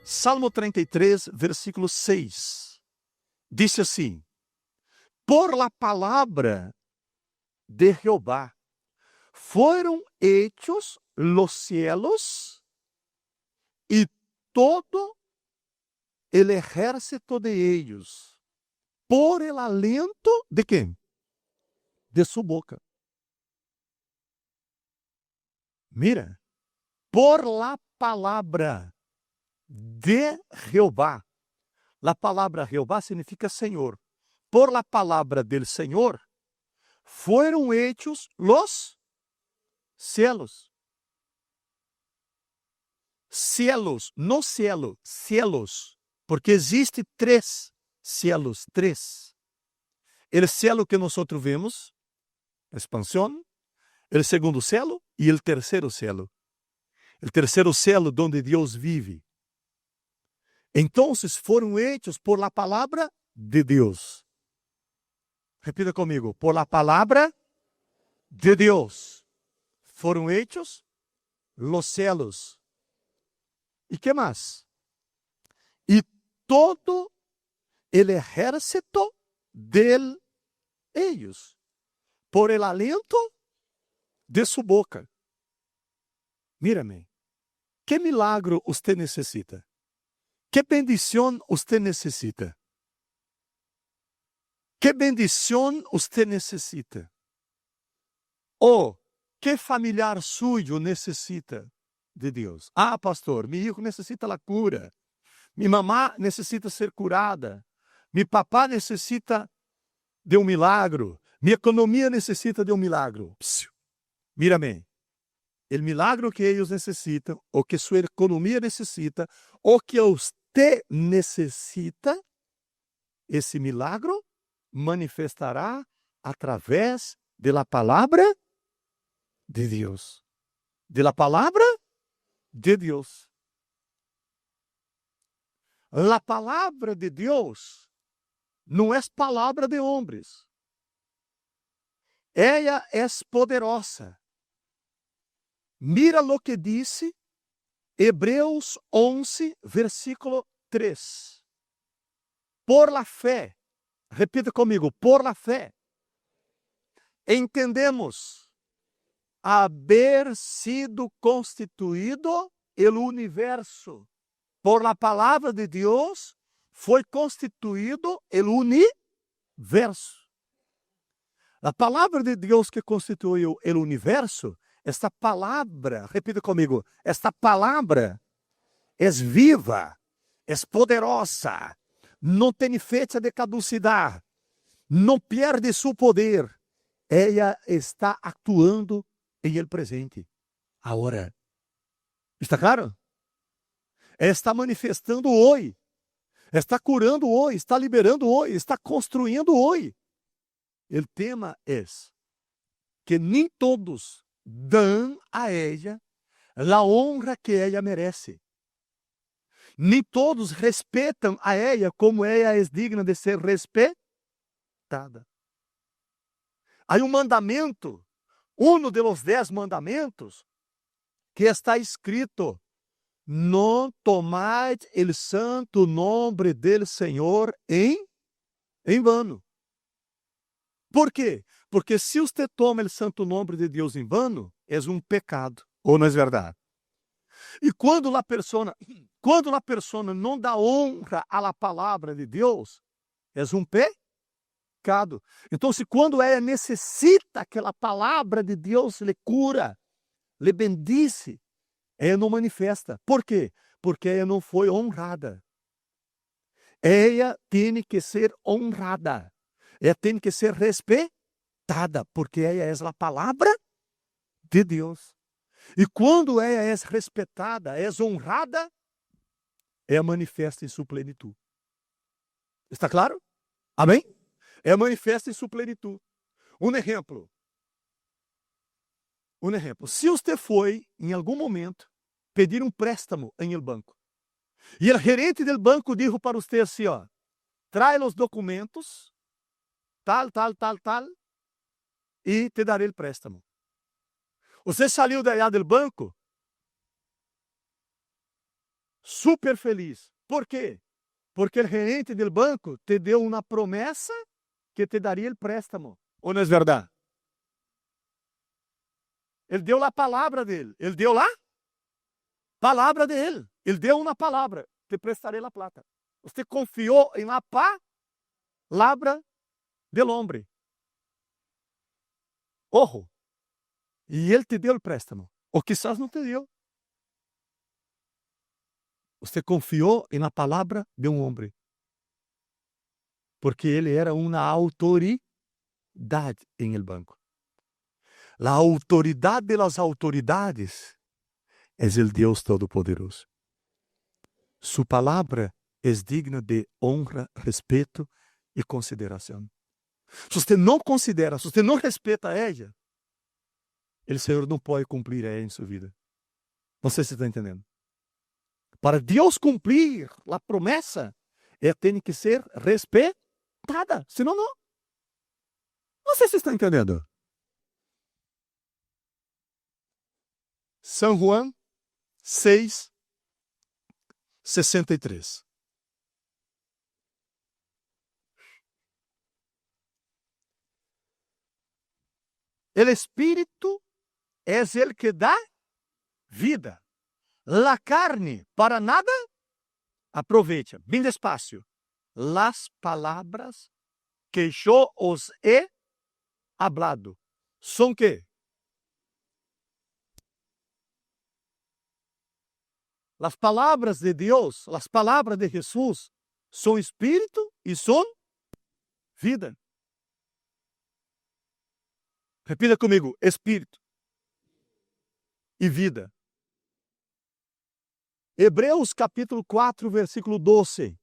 Salmo 33, versículo 6. Dice assim: por la palabra de Jehová foram hechos los cielos e todo el ejército de ellos, por el aliento de quem? De su boca. Mira, por la palabra de Jehová. La palavra Jehová significa Senhor. Por la palabra del Senhor foram hechos los cielos. Cielos, no cielo, cielos. Porque existe três cielos, três. El cielo que nosotros vemos, expansão, el segundo cielo e el terceiro cielo. El terceiro cielo donde Deus vive. Entonces foram hechos por la palabra de Deus. Repita comigo. Por la palabra de Deus foram hechos los cielos. E que mais? E todo el ejército de ellos, por el aliento de su boca. Mírame, que milagro usted necessita? Que bendición usted necesita? Que bendición usted necesita? Ou que familiar suyo necessita de Deus? Ah, pastor, meu hijo necessita a cura. Minha mamá necessita ser curada. Meu papá necessita de milagro. Minha economia necessita de milagro. Mírame. O milagro que eles necessitam, ou que sua economia necessita, ou que você necessita, esse milagro manifestará através da palavra de Deus. Da palavra de Deus. A palavra de Deus não é palavra de homens. Ela é poderosa. Mira lo que disse Hebreus 11, versículo 3. Por la fé, repita comigo, por la fé, entendemos haber sido constituído el universo. Por la palavra de Deus foi constituído el universo. A palavra de Deus que constituiu el universo, esta palavra, repita comigo, esta palavra é viva, é poderosa, não tem fecha de caducidade, não perde seu poder. Ela está atuando em el presente, agora. Está claro? Está manifestando hoje, está curando hoje, está liberando hoje, está construindo hoje. O tema é que nem todos dão a ela a honra que ela merece. Nem todos respeitam a ela como ela é digna de ser respeitada. Há mandamento, dos 10 mandamentos, que está escrito: não tomai el santo nome del Senhor em vano. Por quê? Porque se você toma o santo nome de Deus em vano, é pecado, ou não é verdade? E quando a pessoa não dá honra à palavra de Deus, é pecado. Então, quando ela necessita que a palavra de Deus lhe cura, lhe bendice, ela não manifesta. Por quê? Porque ela não foi honrada. Ela tem que ser honrada. Ela tem que ser respeitada, porque ela é a palavra de Deus. E quando ela é respeitada, é honrada, ela manifesta em sua plenitude. Está claro? Amém? Ela manifesta em sua plenitude. Um exemplo. Se você foi, em algum momento, pedir préstamo em el banco, e o gerente do banco disse para você assim, ó, trae os documentos, tal, e te darei o préstamo. Você saiu de allá do banco, super feliz. ¿Por quê? Porque o gerente do banco te deu uma promessa que te daria o préstamo. Ou não é verdade? Ele deu a palavra dele. Ele deu lá? Palavra dele. Ele deu uma palavra. Te prestarei a plata. Você confiou em la palavra del hombre. Ojo. E ele te deu o préstamo. Ou quizás não te deu. Você confiou na palavra de um homem. Porque ele era uma autoridade em el banco. A autoridade de las autoridades é o Deus Todo-Poderoso. Sua palavra é digna de honra, respeito e consideração. Se você não considera, se você não respeita ela, o Senhor não pode cumprir ela em sua vida. Não sei se você está entendendo. Para Deus cumprir a promessa, ela tem que ser respeitada. Senão, não. Não sei se você está entendendo. São João 6, 63. O Espírito é o que dá vida. La carne para nada aproveita. Bem despacio. Las palavras que eu os he hablado são que? As palavras de Deus, as palavras de Jesus, são espírito e são vida. Repita comigo: espírito e vida. Hebreus capítulo 4, versículo 12.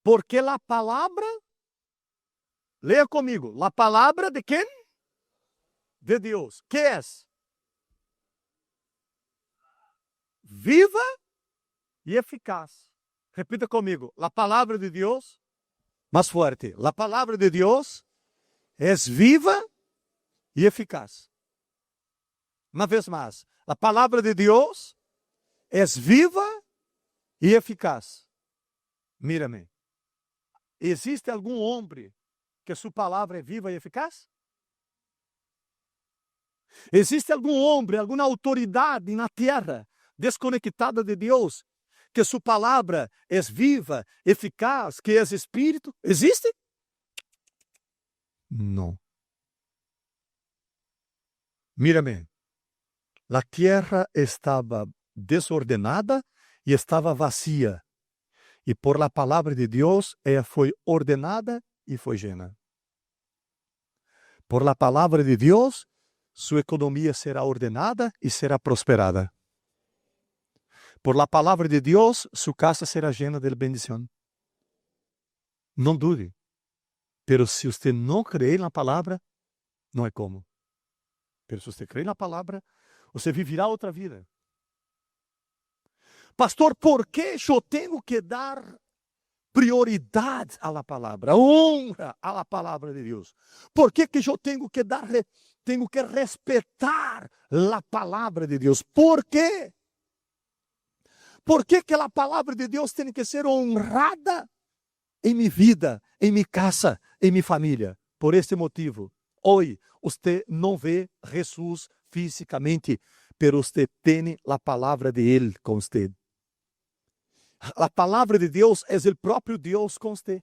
Porque a palavra, leia comigo, a palavra de quem? De Deus. Que é? Viva e eficaz. Repita comigo, a palavra de Deus, mais forte, a palavra de Deus é viva e eficaz. Uma vez mais, a palavra de Deus é viva e eficaz. Mira-me. Existe algum homem que sua palavra é viva e eficaz? Existe algum homem, alguma autoridade na terra desconectada de Deus que sua palavra é viva, eficaz, que é espírito? Existe? Não. Mira-me. A terra estava desordenada e estava vazia. E por la palavra de Deus, ela foi ordenada e foi llena. Por la palavra de Deus, sua economia será ordenada e será prosperada. Por la palavra de Deus, sua casa será llena de bendição. Não dude. Pero se você não crê na palavra, não é como. Pero se você crê na palavra, você viverá outra vida. Pastor, por que eu tenho que dar prioridade à palavra, honra à palavra de Deus? Por que eu tenho que respeitar a palavra de Deus? Por quê? Por que a palavra de Deus tem que ser honrada em minha vida, em minha casa, em minha família? Por este motivo, hoje você não vê Jesus fisicamente, pero você tem a palavra de Ele com você. A palavra de Deus é o próprio Deus com você.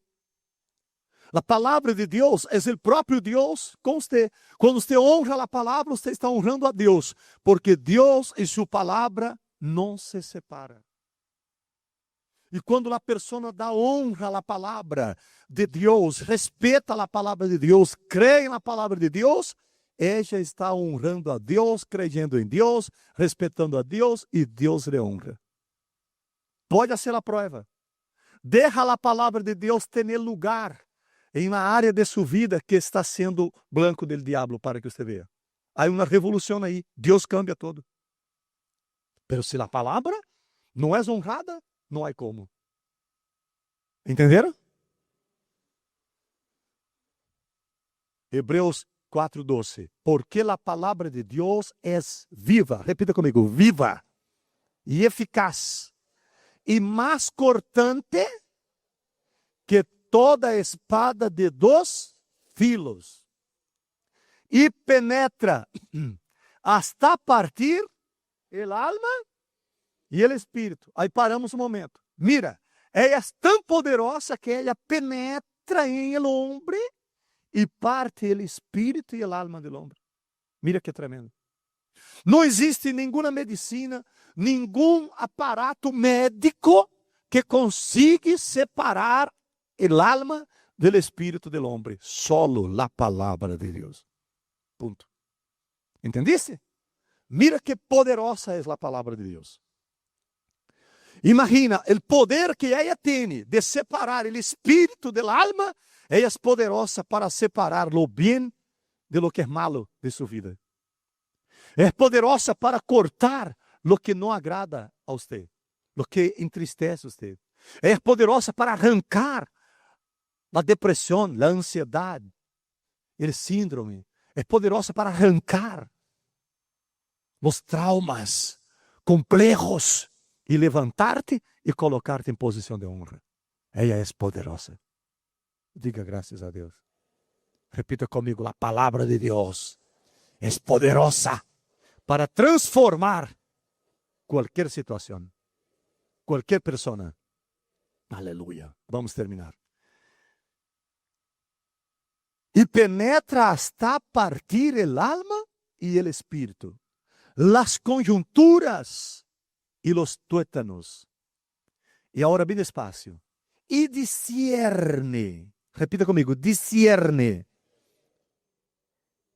A palavra de Deus é o próprio Deus com você. Quando você honra a palavra, você está honrando a Deus, porque Deus e sua palavra não se separam. E quando a pessoa dá honra à palavra de Deus, respeita a palavra de Deus, crê na palavra de Deus, ela está honrando a Deus, crendo em Deus, respeitando a Deus, e Deus lhe honra. Pode ser a prova. Deixa a palavra de Deus ter lugar em uma área de sua vida que está sendo blanco do diabo, para que você veja. Há uma revolução aí. Deus cambia todo. Mas se a palavra não é honrada, não há como. Entenderam? Hebreus 4:12. Porque a palavra de Deus é viva. Repita comigo: viva e eficaz, e mais cortante que toda espada de 2 filos, e penetra hasta partir el alma e el espírito. Aí paramos um momento. Mira, ela é tão poderosa que ela penetra em el hombre e parte el espírito e el alma del hombre. Mira que tremendo. Não existe nenhuma medicina, nenhum aparato médico que consiga separar el alma del espírito del hombre. Solo la palavra de Deus. Ponto. Entendiste? Mira que poderosa é a palavra de Deus. Imagina o poder que ela tem de separar o espírito del alma. Ela é poderosa para separar o bem de lo que é malo de sua vida. É poderosa para cortar lo que não agrada a você, lo que entristece você. É poderosa para arrancar a depressão, a ansiedade, o síndrome. É poderosa para arrancar os traumas complexos e levantar-te e colocar-te em posição de honra. Ela é poderosa. Diga graças a Deus. Repita comigo: a palavra de Deus é poderosa para transformar qualquer situação, qualquer pessoa. Aleluia. Vamos terminar. E penetra hasta partir el alma y el espíritu, las conjunturas y los tuétanos. E agora bem despacio. E discierne, repita comigo: discierne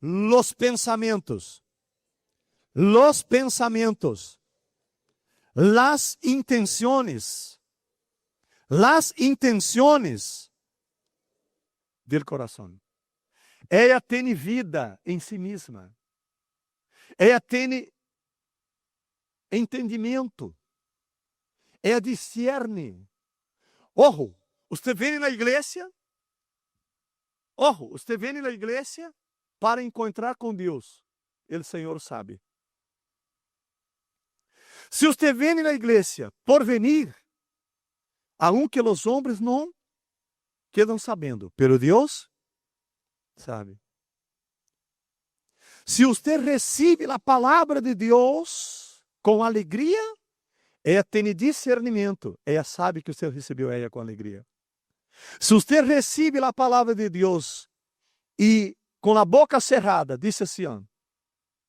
los pensamientos, las intenciones del coração. Ela tem vida em si mesma. Ela tem entendimento. Ela discerne. Ojo, você vem na igreja. Você vem na igreja para encontrar com Deus. O Senhor sabe. Se você vem na igreja por venir, aunque os homens não quedam sabendo, pero Deus sabe. Se você recebe a palavra de Deus com alegria, ela tem discernimento. Ela sabe que você recebeu ela com alegria. Se você recebe a palavra de Deus e com a boca cerrada, diz assim: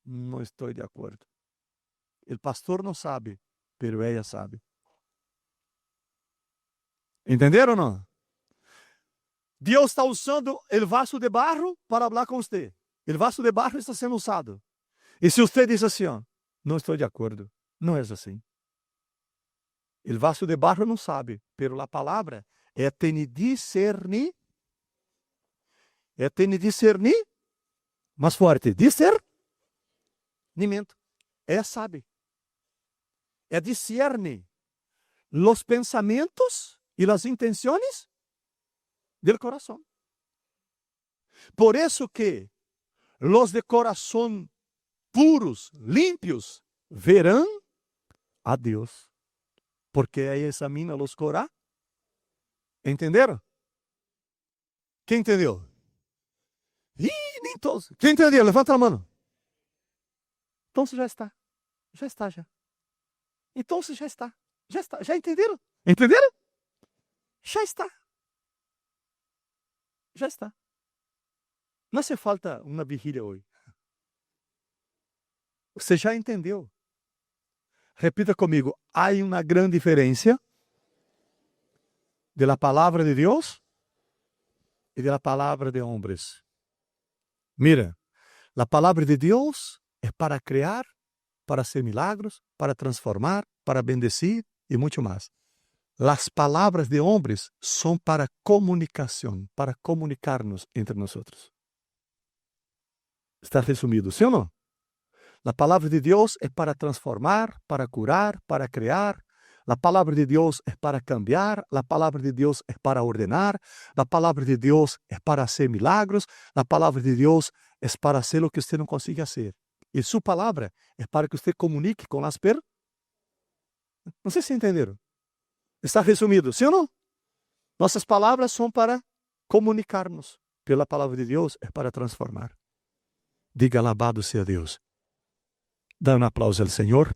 não estou de acordo. O pastor não sabe, pero ela sabe. Entenderam ou não? Deus está usando o vaso de barro para falar com você. O vaso de barro está sendo usado. E se você diz assim: não estou de acordo, não é assim. O vaso de barro não sabe, pero a palavra é tem discernir. É tem discernir. Mais forte, discernimento. Ela sabe. Ela discerne os pensamentos e as intenções do coração. Por isso que os de coração puros, limpios, verão a Deus. Porque aí examina os corações. Entenderam? Quem entendeu? Nem todos. Quem entendeu? Levanta a mão. Então já está. Já está, já. Então já está. Já está. Já entenderam? Entenderam? Já está. Já está. Não hace falta uma vigília hoje. Você já entendeu. Repita comigo. Há uma grande diferença de la palavra de Deus e de la palavra de homens. Mira, la palavra de Deus é para criar, para hacer milagros, para transformar, para bendecir e muito mais. Las palavras de homens são para comunicação, para comunicar-nos entre nós. Está resumido, sim ou não? A palavra de Deus é para transformar, para curar, para criar. A palavra de Deus é para cambiar. A palavra de Deus é para ordenar. A palavra de Deus é para hacer milagros. A palavra de Deus é para ser o que você não consiga ser. E sua palavra é para que você comunique com as pessoas. Não sei se entenderam. Está resumido, sim ou não? Nossas palavras são para comunicarmos. Pela palavra de Deus é para transformar. Diga: alabado seja Deus. Dá um aplauso ao Senhor.